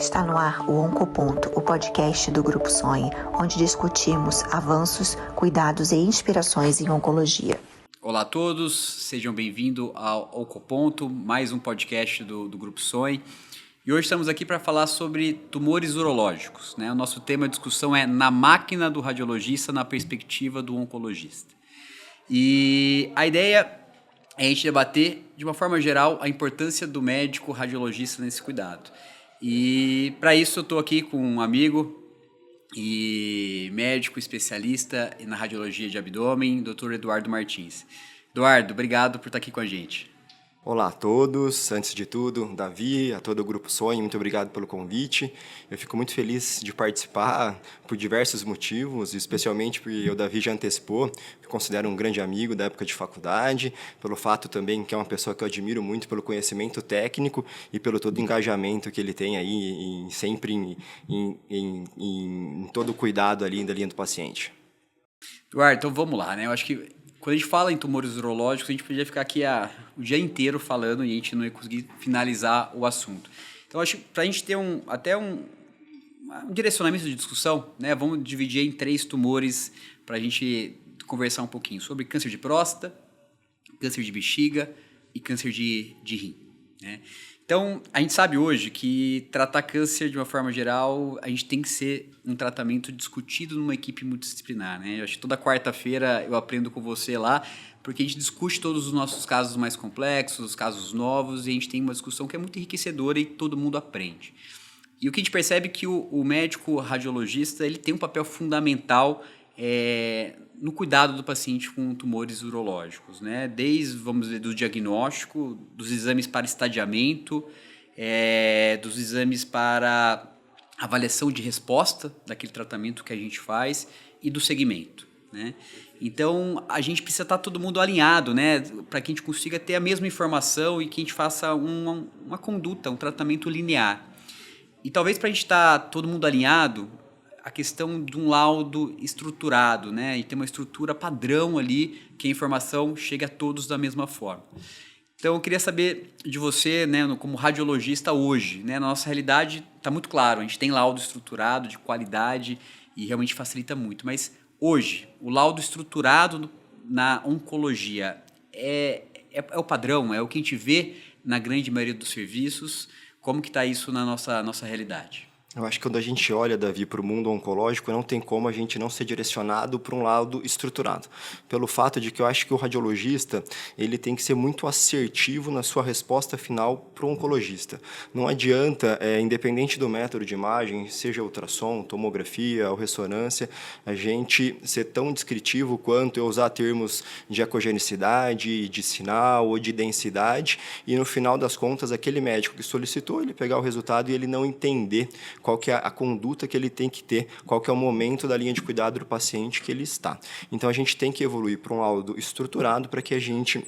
Está no ar o Oncoponto, o podcast do Grupo Sonhe, onde discutimos avanços, cuidados e inspirações em oncologia. Olá a todos, sejam bem-vindos ao Oncoponto, mais um podcast do Grupo Sonhe. E hoje estamos aqui para falar sobre tumores urológicos, né? O nosso tema de discussão é na máquina do radiologista, na perspectiva do oncologista. E a ideia é a gente debater, de uma forma geral, a importância do médico radiologista nesse cuidado. E para isso eu estou aqui com um amigo e médico especialista na radiologia de abdômen, Dr. Eduardo Martins. Eduardo, obrigado por estar aqui com a gente. Olá a todos, antes de tudo, Davi, a todo o Grupo Sonhe, muito obrigado pelo convite. Eu fico muito feliz de participar por diversos motivos, especialmente porque o Davi já antecipou, eu considero um grande amigo da época de faculdade, pelo fato também que é uma pessoa que eu admiro muito pelo conhecimento técnico e pelo todo o engajamento que ele tem aí, sempre em todo o cuidado ali da linha do paciente. Eduardo, então vamos lá, né? Eu acho que quando a gente fala em tumores urológicos, a gente podia ficar aqui o dia inteiro falando e a gente não ia conseguir finalizar o assunto. Então, acho que para a gente ter um direcionamento de discussão, né, vamos dividir em 3 tumores para a gente conversar um pouquinho sobre câncer de próstata, câncer de bexiga e câncer de rim, né? Então, a gente sabe hoje que tratar câncer de uma forma geral, a gente tem que ser um tratamento discutido numa equipe multidisciplinar, né? Eu acho que toda quarta-feira eu aprendo com você lá, porque a gente discute todos os nossos casos mais complexos, os casos novos, e a gente tem uma discussão que é muito enriquecedora e todo mundo aprende. E o que a gente percebe é que o médico radiologista ele tem um papel fundamental no cuidado do paciente com tumores urológicos, né? Desde, vamos dizer, do diagnóstico, dos exames para estadiamento, dos exames para avaliação de resposta daquele tratamento que a gente faz e do segmento, né? Então, a gente precisa estar todo mundo alinhado, né? Para que a gente consiga ter a mesma informação e que a gente faça uma conduta, um tratamento linear. E talvez para a gente estar todo mundo alinhado, a questão de um laudo estruturado, né? E ter uma estrutura padrão ali, que a informação chegue a todos da mesma forma. Então, eu queria saber de você, né, como radiologista hoje, né? Na nossa realidade está muito claro, a gente tem laudo estruturado, de qualidade, e realmente facilita muito. Mas hoje, o laudo estruturado na oncologia é o padrão, é o que a gente vê na grande maioria dos serviços. Como que está isso na nossa realidade? Eu acho que quando a gente olha, Davi, para o mundo oncológico, não tem como a gente não ser direcionado para um lado estruturado. Pelo fato de que eu acho que o radiologista ele tem que ser muito assertivo na sua resposta final para o oncologista. Não adianta, independente do método de imagem, seja ultrassom, tomografia ou ressonância, a gente ser tão descritivo quanto eu usar termos de ecogenicidade, de sinal ou de densidade, e no final das contas, aquele médico que solicitou, ele pegar o resultado e ele não entender qual que é a conduta que ele tem que ter, qual que é o momento da linha de cuidado do paciente que ele está. Então, a gente tem que evoluir para um laudo estruturado para que a gente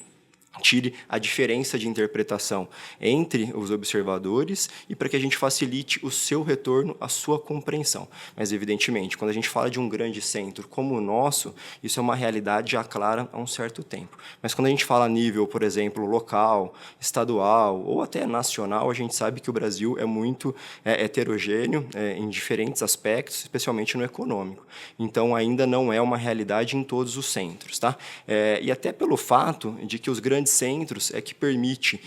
tire a diferença de interpretação entre os observadores e para que a gente facilite o seu retorno, a sua compreensão. Mas, evidentemente, quando a gente fala de um grande centro como o nosso, isso é uma realidade já clara há um certo tempo. Mas quando a gente fala a nível, por exemplo, local, estadual ou até nacional, a gente sabe que o Brasil é muito heterogêneo em diferentes aspectos, especialmente no econômico. Então, ainda não é uma realidade em todos os centros, tá? E até pelo fato de que os grandes centros é que permite,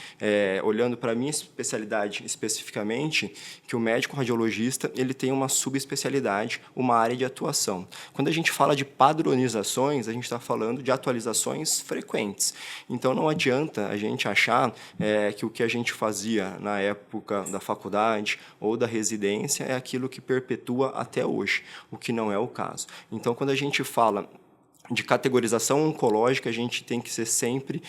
olhando para a minha especialidade especificamente, que o médico radiologista ele tem uma subespecialidade, uma área de atuação. Quando a gente fala de padronizações, a gente está falando de atualizações frequentes. Então, não adianta a gente achar que o que a gente fazia na época da faculdade ou da residência é aquilo que perpetua até hoje, o que não é o caso. Então, quando a gente fala de categorização oncológica, a gente tem que ser sempre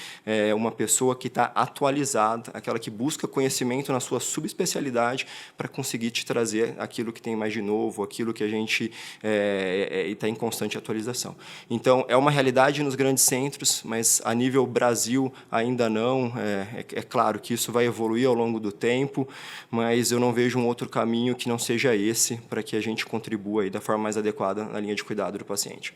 uma pessoa que está atualizada, aquela que busca conhecimento na sua subespecialidade para conseguir te trazer aquilo que tem mais de novo, aquilo que a gente está em constante atualização. Então, é uma realidade nos grandes centros, mas a nível Brasil ainda não. É claro que isso vai evoluir ao longo do tempo, mas eu não vejo um outro caminho que não seja esse para que a gente contribua aí da forma mais adequada na linha de cuidado do paciente.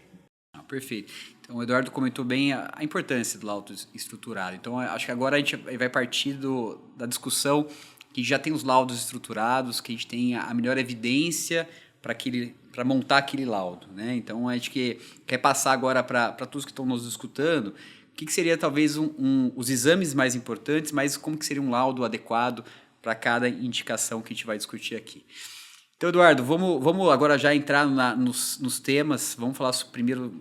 Perfeito. Então, o Eduardo comentou bem a importância do laudo estruturado. Então, acho que agora a gente vai partir da discussão que a gente já tem os laudos estruturados, que a gente tem a melhor evidência para montar aquele laudo, né? Então, a gente quer passar agora para todos que estão nos escutando o que seria talvez os exames mais importantes, mas como que seria um laudo adequado para cada indicação que a gente vai discutir aqui. Então, Eduardo, vamos agora já entrar nos temas. Vamos falar primeiro,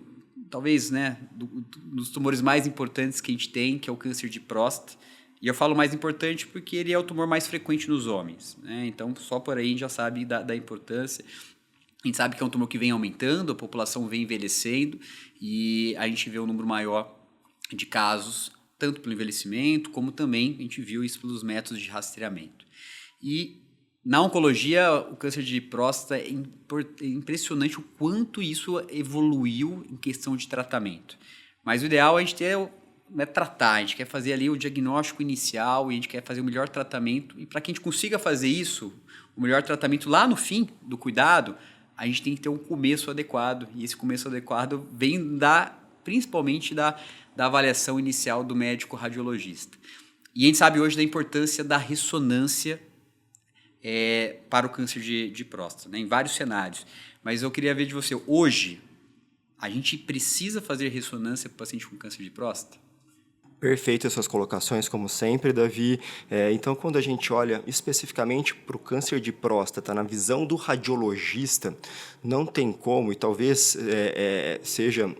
talvez, né, dos tumores mais importantes que a gente tem, que é o câncer de próstata. E eu falo mais importante porque ele é o tumor mais frequente nos homens, né? Então, só por aí a gente já sabe da importância. A gente sabe que é um tumor que vem aumentando, a população vem envelhecendo e a gente vê um número maior de casos, tanto pelo envelhecimento, como também a gente viu isso pelos métodos de rastreamento. E na oncologia, o câncer de próstata é impressionante o quanto isso evoluiu em questão de tratamento. Mas o ideal é a gente tratar, a gente quer fazer ali o diagnóstico inicial e a gente quer fazer o melhor tratamento. E para que a gente consiga fazer isso, o melhor tratamento lá no fim do cuidado, a gente tem que ter um começo adequado. E esse começo adequado vem principalmente da avaliação inicial do médico radiologista. E a gente sabe hoje da importância da ressonância para o câncer de próstata, né, em vários cenários. Mas eu queria ver de você, hoje, a gente precisa fazer ressonância para o paciente com câncer de próstata? Perfeito as suas colocações, como sempre, Davi. Então, quando a gente olha especificamente para o câncer de próstata, na visão do radiologista, não tem como, e talvez seja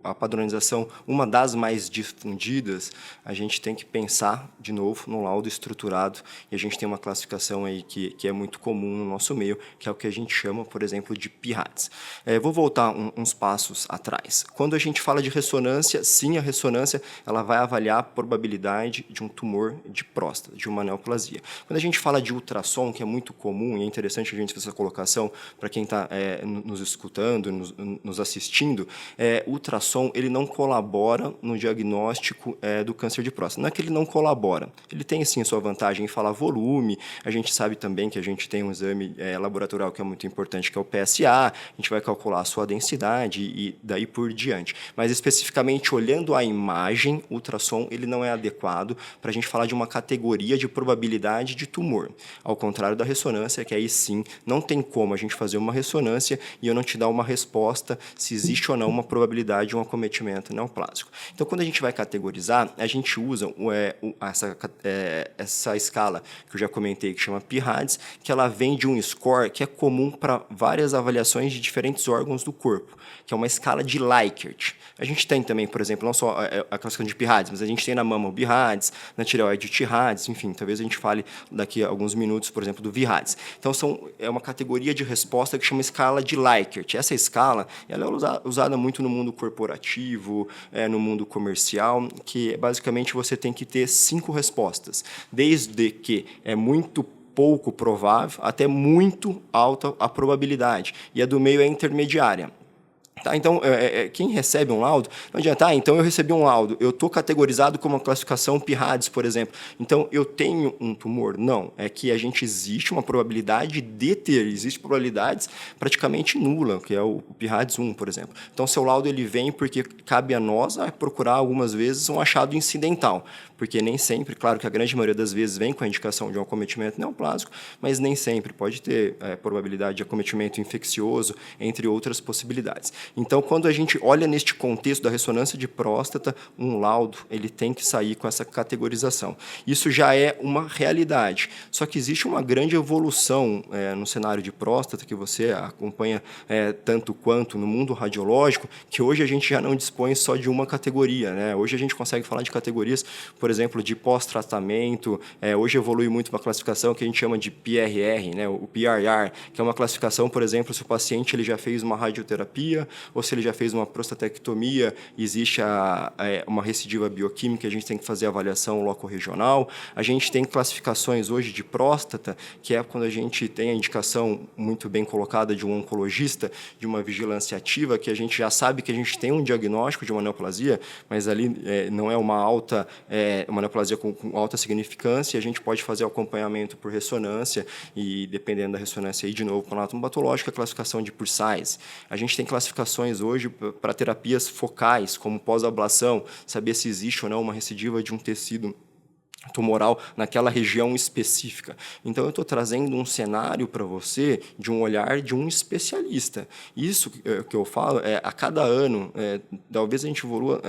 a padronização uma das mais difundidas, a gente tem que pensar, de novo, no laudo estruturado, e a gente tem uma classificação aí que é muito comum no nosso meio, que é o que a gente chama, por exemplo, de PIRADS. Vou voltar uns passos atrás. Quando a gente fala de ressonância, sim, a ressonância ela vai avaliar a probabilidade de um tumor de próstata, de uma neoplasia. Quando a gente fala de ultrassom, que é muito comum, e é interessante a gente fazer essa colocação para quem está nos escutando, nos assistindo, o ultrassom ele não colabora no diagnóstico do câncer de próstata. Não é que ele não colabora, ele tem sim a sua vantagem em falar volume, a gente sabe também que a gente tem um exame laboratorial que é muito importante, que é o PSA, a gente vai calcular a sua densidade e daí por diante. Mas especificamente olhando a imagem, o ultrassom ele não é adequado para a gente falar de uma categoria de probabilidade de tumor. Ao contrário da ressonância, que aí sim não tem como a gente fazer uma ressonância e eu não te dar uma resposta se existe ou não uma probabilidade de um acometimento neoplásico. Então, quando a gente vai categorizar, a gente usa essa escala que eu já comentei, que chama PIRADS, que ela vem de um score que é comum para várias avaliações de diferentes órgãos do corpo, que é uma escala de Likert. A gente tem também, por exemplo, não só a classificação de PIRADS, mas a gente tem na mama o BIRADS, na tireoide o TIRADS, enfim, talvez a gente fale daqui a alguns minutos, por exemplo, do VIRADS. Então, é uma categoria de resposta que chama escala de Likert. Essa escala ela é usada muito no mundo corporativo, no mundo comercial, que basicamente você tem que ter 5 respostas, desde que é muito pouco provável até muito alta a probabilidade, e a do meio é intermediária. Tá, então, quem recebe um laudo, não adianta, então eu recebi um laudo, eu estou categorizado como uma classificação PIRADS, por exemplo, então eu tenho um tumor? Não, é que existe uma probabilidade de ter, existe probabilidades praticamente nula, que é o PIRADS 1, por exemplo. Então, seu laudo ele vem porque cabe a nós procurar algumas vezes um achado incidental, porque nem sempre, claro que a grande maioria das vezes vem com a indicação de um acometimento neoplásico, mas nem sempre pode ter probabilidade de acometimento infeccioso, entre outras possibilidades. Então, quando a gente olha neste contexto da ressonância de próstata, um laudo ele tem que sair com essa categorização. Isso já é uma realidade. Só que existe uma grande evolução no cenário de próstata, que você acompanha tanto quanto no mundo radiológico, que hoje a gente já não dispõe só de uma categoria, né? Hoje a gente consegue falar de categorias, por exemplo, de pós-tratamento. Hoje evolui muito uma classificação que a gente chama de PRR, né? O PRR, que é uma classificação, por exemplo, se o paciente ele já fez uma radioterapia, ou se ele já fez uma prostatectomia, existe uma recidiva bioquímica, a gente tem que fazer avaliação locorregional. A gente tem classificações hoje de próstata, que é quando a gente tem a indicação muito bem colocada de um oncologista, de uma vigilância ativa, que a gente já sabe que a gente tem um diagnóstico de uma neoplasia, mas ali não é uma neoplasia com alta significância, a gente pode fazer o acompanhamento por ressonância e, dependendo da ressonância, aí, de novo, com anatomo patológico, a classificação de por size. A gente tem classificações hoje para terapias focais, como pós-ablação, saber se existe ou não uma recidiva de um tecido tumoral naquela região específica. Então, eu estou trazendo um cenário para você de um olhar de um especialista. Isso que eu falo a cada ano, talvez a gente evolua,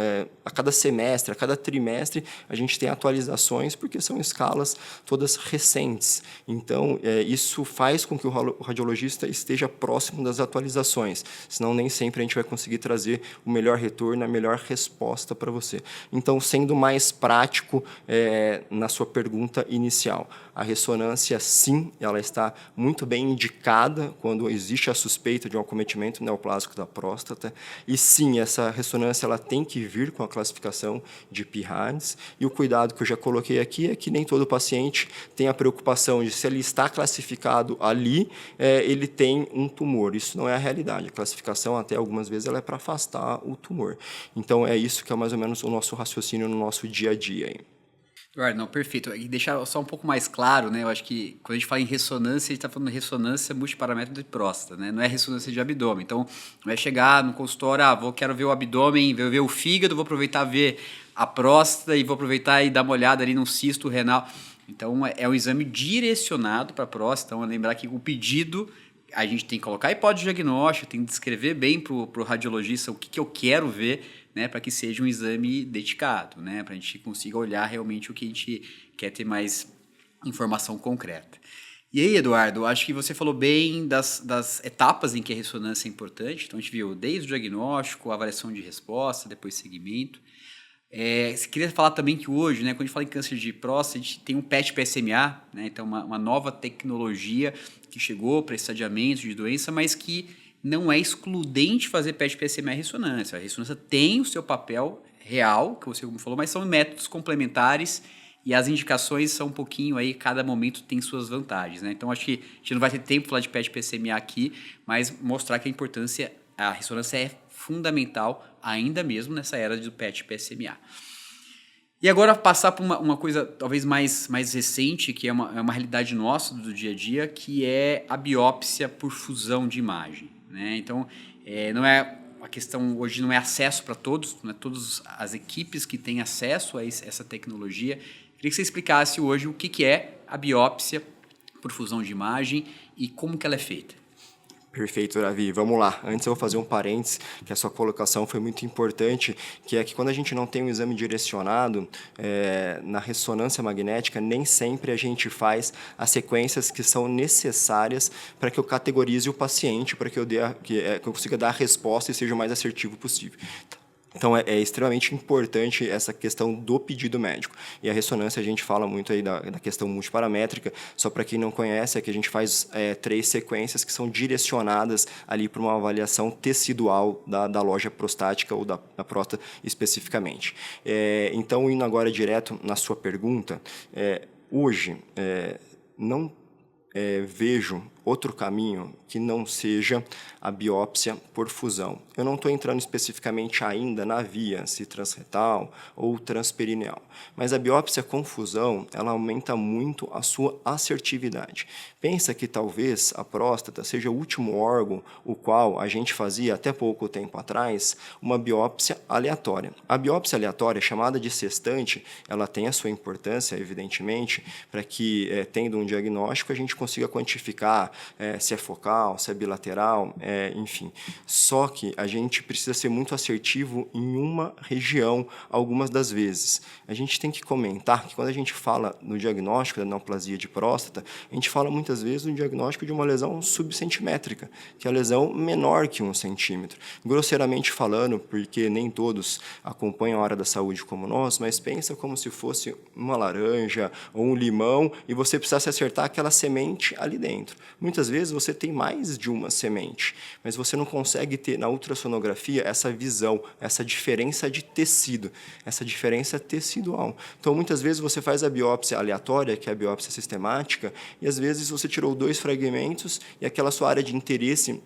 a cada semestre, a cada trimestre, a gente tem atualizações, porque são escalas todas recentes. Então, isso faz com que o radiologista esteja próximo das atualizações, senão nem sempre a gente vai conseguir trazer o melhor retorno, a melhor resposta para você. Então, sendo mais prático, na sua pergunta inicial. A ressonância, sim, ela está muito bem indicada quando existe a suspeita de um acometimento neoplásico da próstata. E, sim, essa ressonância ela tem que vir com a classificação de PIRADS. E o cuidado que eu já coloquei aqui é que nem todo paciente tem a preocupação de se ele está classificado ali, ele tem um tumor. Isso não é a realidade. A classificação, até algumas vezes, ela é para afastar o tumor. Então, é isso que é mais ou menos o nosso raciocínio no nosso dia a dia. Hein? Eduardo, não, perfeito. E deixar só um pouco mais claro, né? Eu acho que quando a gente fala em ressonância, a gente está falando de ressonância multiparamétrica de próstata, né? Não é ressonância de abdômen. Então, não é chegar no consultório, quero ver o abdômen, ver o fígado, vou aproveitar ver a próstata e vou aproveitar e dar uma olhada ali num cisto renal. Então, é um exame direcionado para a próstata. Então, lembrar que o pedido, a gente tem que colocar a hipótese de diagnóstico, tem que descrever bem para o radiologista o que eu quero ver, né, para que seja um exame dedicado, né, para a gente consiga olhar realmente o que a gente quer ter mais informação concreta. E aí, Eduardo, acho que você falou bem das etapas em que a ressonância é importante. Então, a gente viu desde o diagnóstico, a avaliação de resposta, depois segmento. Você queria falar também que hoje, né, quando a gente fala em câncer de próstata, a gente tem um PET-PSMA, né, então uma nova tecnologia que chegou para estadiamento de doença, mas que não é excludente fazer PET-PSMA ressonância. A ressonância tem o seu papel real, que você como falou, mas são métodos complementares e as indicações são um pouquinho aí, cada momento tem suas vantagens, né? Então, acho que a gente não vai ter tempo para falar de PET-PSMA aqui, mas mostrar que a ressonância é fundamental, ainda mesmo nessa era do PET-PSMA. E agora passar por uma coisa talvez mais recente, que é uma realidade nossa do dia a dia, que é a biópsia por fusão de imagem, né? Então, não é a questão hoje não é acesso para todos, não é todas as equipes que têm acesso a essa tecnologia. Queria que você explicasse hoje o que é a biópsia por fusão de imagem e como que ela é feita. Perfeito, Davi. Vamos lá. Antes eu vou fazer um parênteses, que a sua colocação foi muito importante, que é que quando a gente não tem um exame direcionado, na ressonância magnética, nem sempre a gente faz as sequências que são necessárias para que eu categorize o paciente, para que eu consiga dar a resposta e seja o mais assertivo possível. Então, é extremamente importante essa questão do pedido médico. E a ressonância, a gente fala muito aí da questão multiparamétrica. Só para quem não conhece, é que a gente faz 3 sequências que são direcionadas ali para uma avaliação tecidual da loja prostática ou da próstata especificamente. Então, indo agora direto na sua pergunta, hoje não vejo outro caminho que não seja a biópsia por fusão. Eu não estou entrando especificamente ainda na via, se transretal ou transperineal, mas a biópsia com fusão, ela aumenta muito a sua assertividade. Pensa que talvez a próstata seja o último órgão o qual a gente fazia até pouco tempo atrás uma biópsia aleatória. A biópsia aleatória, chamada de sextante, ela tem a sua importância, evidentemente, para que, tendo um diagnóstico, a gente consiga quantificar se é focal, se é bilateral, enfim. Só que a gente precisa ser muito assertivo em uma região, algumas das vezes. A gente tem que comentar que quando a gente fala no diagnóstico da neoplasia de próstata, a gente fala muitas vezes no diagnóstico de uma lesão subcentimétrica, que é a lesão menor que 1 centímetro. Grosseiramente falando, porque nem todos acompanham a área da saúde como nós, mas pensa como se fosse uma laranja ou um limão e você precisasse acertar aquela semente ali dentro. Muitas vezes você tem mais de uma semente, mas você não consegue ter na ultrassonografia essa visão, essa diferença de tecido, essa diferença tecidual. Então, muitas vezes você faz a biópsia aleatória, que é a biópsia sistemática, e às vezes você tirou 2 fragmentos e aquela sua área de interesse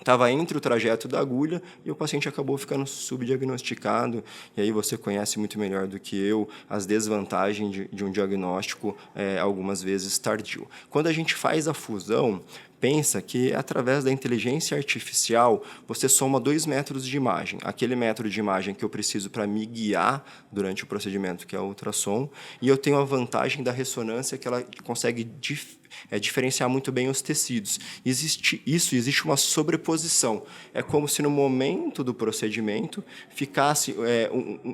estava entre o trajeto da agulha e o paciente acabou ficando subdiagnosticado. E aí você conhece muito melhor do que eu as desvantagens de um diagnóstico, algumas vezes tardio. Quando a gente faz a fusão, pensa que, através da inteligência artificial, você soma 2 métodos de imagem. Aquele método de imagem que eu preciso para me guiar durante o procedimento, que é o ultrassom, e eu tenho a vantagem da ressonância, que ela consegue diferenciar muito bem os tecidos. Existe uma sobreposição. É como se no momento do procedimento ficasse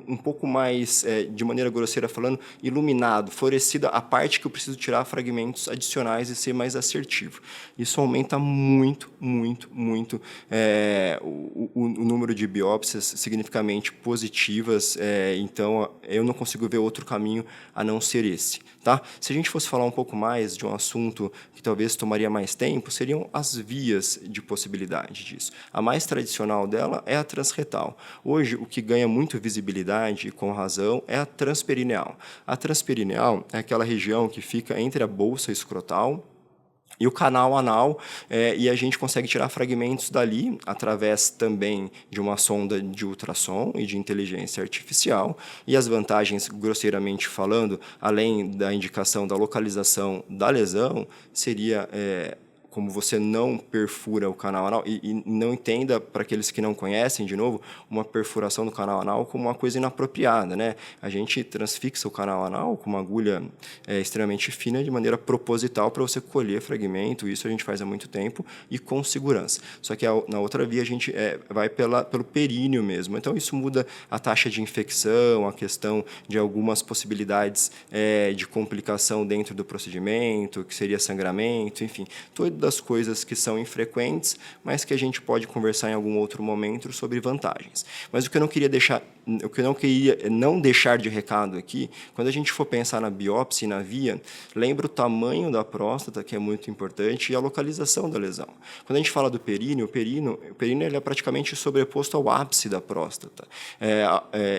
um pouco mais, de maneira grosseira falando, iluminado, florescida a parte que eu preciso tirar fragmentos adicionais e ser mais assertivo. Isso aumenta muito, muito, muito o número de biópsias significativamente positivas, então eu não consigo ver outro caminho a não ser esse. Tá? Se a gente fosse falar um pouco mais de um assunto que talvez tomaria mais tempo, seriam as vias de possibilidade disso. A mais tradicional dela é a transretal. Hoje, o que ganha muito visibilidade, com razão, é a transperineal. A transperineal é aquela região que fica entre a bolsa escrotal e o canal anal, e a gente consegue tirar fragmentos dali, através também de uma sonda de ultrassom e de inteligência artificial. E as vantagens, grosseiramente falando, além da indicação da localização da lesão, seria como você não perfura o canal anal, e não entenda, para aqueles que não conhecem, de novo, uma perfuração do canal anal como uma coisa inapropriada, né? A gente transfixa o canal anal com uma agulha extremamente fina, de maneira proposital, para você colher fragmento. Isso a gente faz há muito tempo e com segurança. Só que na outra via a gente vai pelo períneo mesmo. Então isso muda a taxa de infecção, a questão de algumas possibilidades de complicação dentro do procedimento, que seria sangramento, enfim, todas das coisas que são infrequentes, mas que a gente pode conversar em algum outro momento sobre vantagens. Mas o que eu não queria não deixar de recado aqui, quando a gente for pensar na biópsia e na via, lembra o tamanho da próstata, que é muito importante, e a localização da lesão. Quando a gente fala do períneo, o períneo ele é praticamente sobreposto ao ápice da próstata.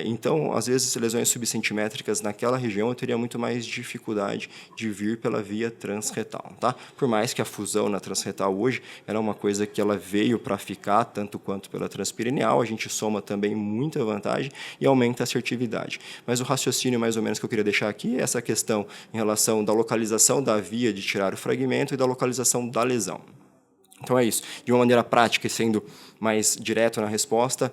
Então, às vezes, lesões subcentimétricas naquela região eu teria muito mais dificuldade de vir pela via transretal. Tá? Por mais que a fusão na transretal hoje era uma coisa que ela veio para ficar, tanto quanto pela transperineal, a gente soma também muita vantagem e aumenta a assertividade. Mas o raciocínio, mais ou menos, que eu queria deixar aqui é essa questão em relação da localização da via de tirar o fragmento e da localização da lesão. Então é isso. De uma maneira prática e sendo mais direto na resposta,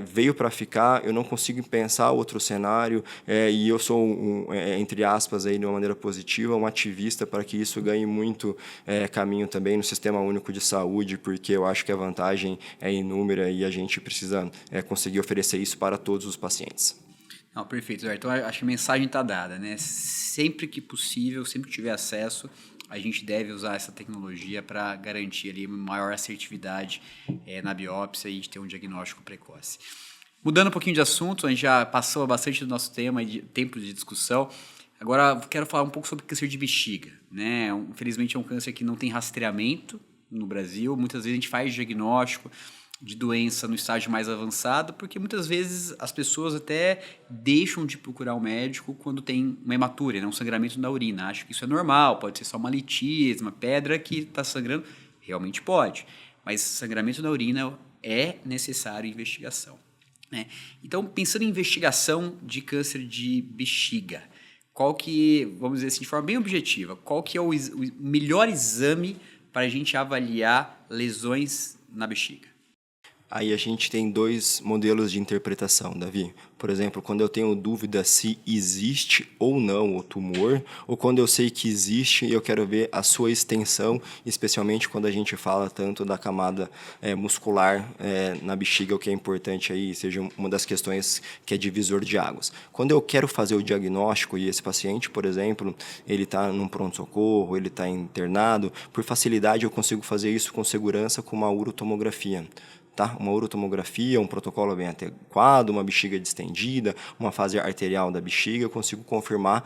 veio para ficar, eu não consigo pensar outro cenário, e eu sou, entre aspas, aí, de uma maneira positiva, um ativista para que isso ganhe muito caminho também no Sistema Único de Saúde, porque eu acho que a vantagem é inúmera e a gente precisa conseguir oferecer isso para todos os pacientes. Não, perfeito, Zé. Então, acho que a mensagem está dada, né? Sempre que possível, sempre que tiver acesso, a gente deve usar essa tecnologia para garantir ali maior assertividade na biópsia e ter um diagnóstico precoce. Mudando um pouquinho de assunto, a gente já passou bastante do nosso tema e de tempo de discussão. Agora, quero falar um pouco sobre câncer de bexiga, né? Infelizmente, é um câncer que não tem rastreamento no Brasil. Muitas vezes a gente faz diagnóstico de doença no estágio mais avançado, porque muitas vezes as pessoas até deixam de procurar um médico quando tem uma hematúria, né, um sangramento na urina. Acham que isso é normal, pode ser só uma litíase, uma pedra que está sangrando. Realmente pode, mas sangramento na urina é necessário investigação, né? Então, pensando em investigação de câncer de bexiga, qual que, vamos dizer assim, de forma bem objetiva, qual que é o melhor exame para a gente avaliar lesões na bexiga? Aí a gente tem 2 modelos de interpretação, Davi. Por exemplo, quando eu tenho dúvida se existe ou não o tumor, ou quando eu sei que existe e eu quero ver a sua extensão, especialmente quando a gente fala tanto da camada muscular na bexiga, o que é importante aí, seja uma das questões que é divisor de águas. Quando eu quero fazer o diagnóstico e esse paciente, por exemplo, ele está num pronto-socorro, ele está internado, por facilidade eu consigo fazer isso com segurança com uma urotomografia. tá? Uma urotomografia, um protocolo bem adequado, uma bexiga distendida, uma fase arterial da bexiga, eu consigo confirmar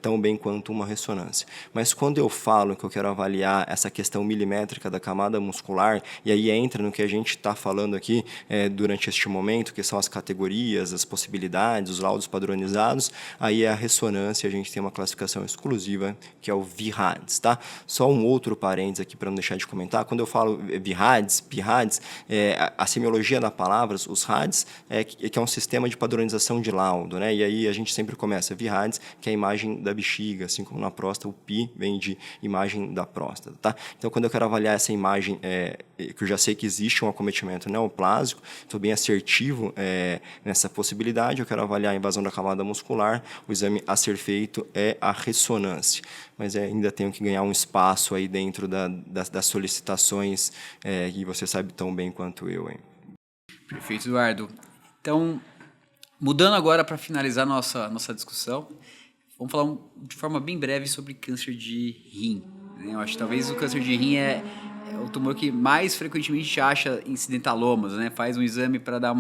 tão bem quanto uma ressonância. Mas quando eu falo que eu quero avaliar essa questão milimétrica da camada muscular, e aí entra no que a gente está falando aqui durante este momento, que são as categorias, as possibilidades, os laudos padronizados, aí é a ressonância, a gente tem uma classificação exclusiva, que é o VIRADS, tá? Só um outro parênteses aqui para não deixar de comentar, quando eu falo VIRADS, PIRADS, a semiologia da palavra, os RADs, que é um sistema de padronização de laudo, né? E aí a gente sempre começa VIRADS, que é a imagem da bexiga, assim como na próstata, o PI vem de imagem da próstata, tá? Então, quando eu quero avaliar essa imagem, que eu já sei que existe um acometimento neoplásico, estou bem assertivo nessa possibilidade, eu quero avaliar a invasão da camada muscular, o exame a ser feito é a ressonância. Mas ainda tenho que ganhar um espaço aí dentro das solicitações, que você sabe tão bem quanto eu, hein? Perfeito, Eduardo. Então, mudando agora para finalizar nossa discussão, vamos falar de forma bem breve sobre câncer de rim, né? Eu acho que talvez o câncer de rim é o tumor que mais frequentemente acha incidentalomas, né? Faz um exame para dar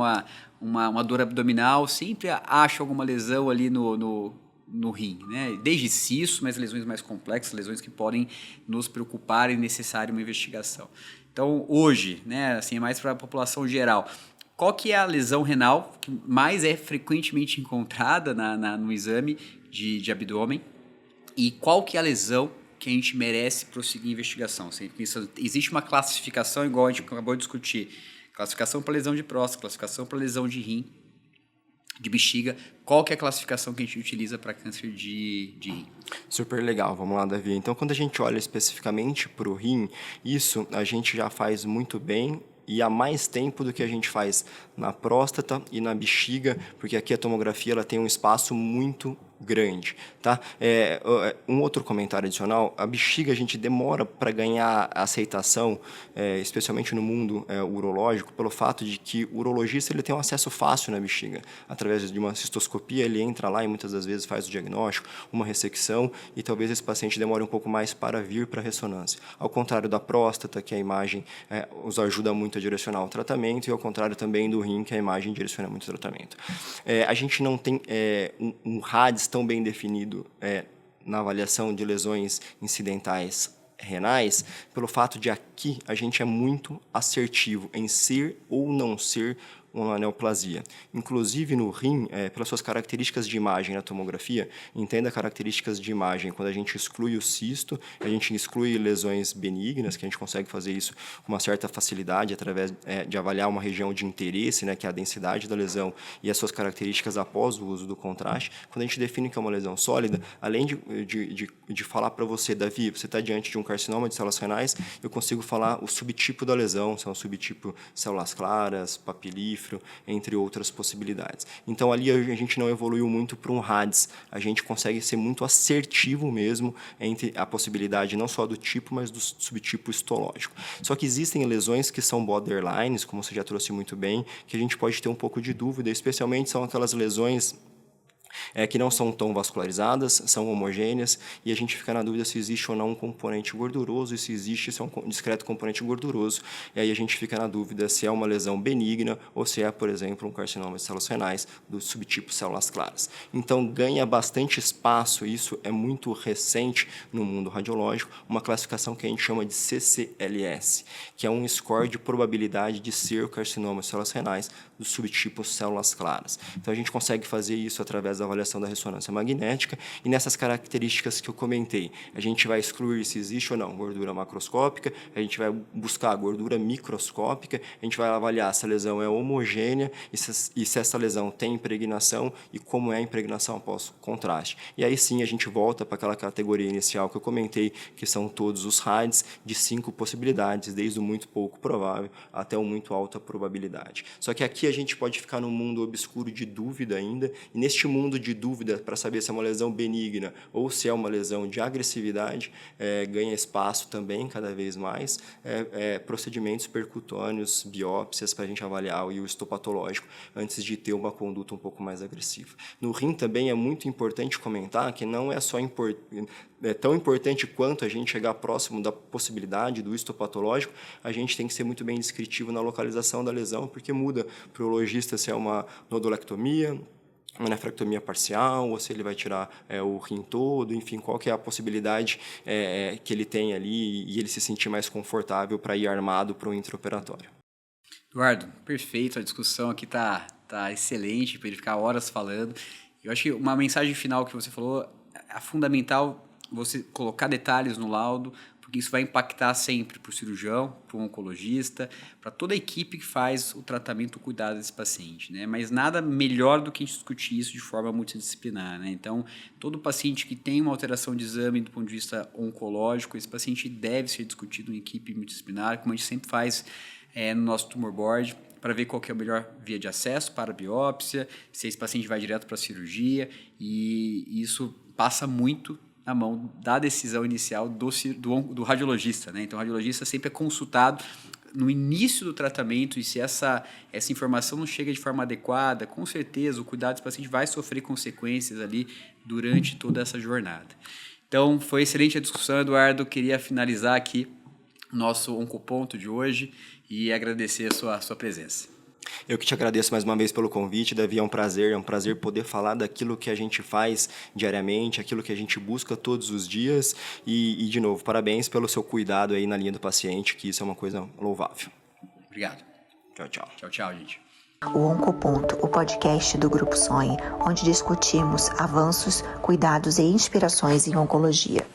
uma dor abdominal, sempre acha alguma lesão ali no rim, né? Desde cisto, mas lesões mais complexas, lesões que podem nos preocupar e necessária uma investigação. Então, hoje, né, assim, é mais para a população geral, qual que é a lesão renal que mais é frequentemente encontrada no exame de abdômen e qual que é a lesão que a gente merece prosseguir a investigação? Assim, existe uma classificação, igual a gente acabou de discutir, classificação para lesão de próstata, classificação para lesão de rim, de bexiga, qual que é a classificação que a gente utiliza para câncer de rim? Super legal, vamos lá, Davi. Então, quando a gente olha especificamente para o rim, isso a gente já faz muito bem e há mais tempo do que a gente faz na próstata e na bexiga, porque aqui a tomografia ela tem um espaço muito grande, tá? Um outro comentário adicional, a bexiga a gente demora para ganhar aceitação, especialmente no mundo urológico, pelo fato de que o urologista ele tem um acesso fácil na bexiga. Através de uma cistoscopia, ele entra lá e muitas das vezes faz o diagnóstico, uma ressecção, e talvez esse paciente demore um pouco mais para vir para a ressonância. Ao contrário da próstata, que a imagem os ajuda muito a direcionar o tratamento, e ao contrário também do rim, que a imagem direciona muito o tratamento. A gente não tem um RADS tão bem definido na avaliação de lesões incidentais renais, pelo fato de aqui a gente é muito assertivo em ser ou não ser uma neoplasia. Inclusive no rim, pelas suas características de imagem na tomografia, entenda características de imagem, quando a gente exclui o cisto, a gente exclui lesões benignas, que a gente consegue fazer isso com uma certa facilidade, através de avaliar uma região de interesse, né, que é a densidade da lesão e as suas características após o uso do contraste. Quando a gente define que é uma lesão sólida, além de falar para você, Davi, você está diante de um carcinoma de células renais, eu consigo falar o subtipo da lesão, são o subtipo células claras, papilíferas, entre outras possibilidades. Então, ali a gente não evoluiu muito para um RADS. A gente consegue ser muito assertivo mesmo entre a possibilidade não só do tipo, mas do subtipo histológico. Só que existem lesões que são borderlines, como você já trouxe muito bem, que a gente pode ter um pouco de dúvida, especialmente são aquelas lesões que não são tão vascularizadas, são homogêneas, e a gente fica na dúvida se existe ou não um componente gorduroso, e se existe, se é um discreto componente gorduroso, e aí a gente fica na dúvida se é uma lesão benigna ou se é, por exemplo, um carcinoma de células renais do subtipo células claras. Então, ganha bastante espaço, isso é muito recente no mundo radiológico, uma classificação que a gente chama de CCLS, que é um score de probabilidade de ser carcinoma de células renais do subtipo células claras. Então, a gente consegue fazer isso através da avaliação da ressonância magnética, e nessas características que eu comentei, a gente vai excluir se existe ou não gordura macroscópica, a gente vai buscar a gordura microscópica, a gente vai avaliar se a lesão é homogênea e se essa lesão tem impregnação e como é a impregnação após contraste. E aí sim a gente volta para aquela categoria inicial que eu comentei, que são todos os RADs de 5 possibilidades, desde o muito pouco provável até o muito alta probabilidade. Só que aqui a gente pode ficar num mundo obscuro de dúvida ainda, e neste mundo fundo de dúvida para saber se é uma lesão benigna ou se é uma lesão de agressividade, ganha espaço também cada vez mais, procedimentos percutâneos, biópsias para a gente avaliar o histopatológico antes de ter uma conduta um pouco mais agressiva. No rim também é muito importante comentar que não é só tão importante quanto a gente chegar próximo da possibilidade do histopatológico, a gente tem que ser muito bem descritivo na localização da lesão, porque muda para o logista se é uma nodolectomia, uma nefrectomia parcial, ou se ele vai tirar o rim todo, enfim, qual que é a possibilidade que ele tem ali e ele se sentir mais confortável para ir armado para o intraoperatório. Eduardo, perfeito, a discussão aqui tá excelente, para ele ficar horas falando. Eu acho que uma mensagem final que você falou é fundamental você colocar detalhes no laudo, porque isso vai impactar sempre para o cirurgião, para o oncologista, para toda a equipe que faz o tratamento, o cuidado desse paciente, né? Mas nada melhor do que a gente discutir isso de forma multidisciplinar, né? Então, todo paciente que tem uma alteração de exame do ponto de vista oncológico, esse paciente deve ser discutido em equipe multidisciplinar, como a gente sempre faz no nosso tumor board, para ver qual que é a melhor via de acesso para a biópsia, se esse paciente vai direto para a cirurgia, e isso passa muito na mão da decisão inicial do radiologista, né? Então, o radiologista sempre é consultado no início do tratamento, e se essa informação não chega de forma adequada, com certeza o cuidado desse paciente vai sofrer consequências ali durante toda essa jornada. Então, foi excelente a discussão, Eduardo. Queria finalizar aqui o nosso Oncoponto de hoje e agradecer a sua presença. Eu que te agradeço mais uma vez pelo convite, Davi, é um prazer poder falar daquilo que a gente faz diariamente, aquilo que a gente busca todos os dias e de novo, parabéns pelo seu cuidado aí na linha do paciente, que isso é uma coisa louvável. Obrigado. Tchau, tchau. Tchau, tchau, gente. O Oncoponto, o podcast do Grupo Sonhe, onde discutimos avanços, cuidados e inspirações em oncologia.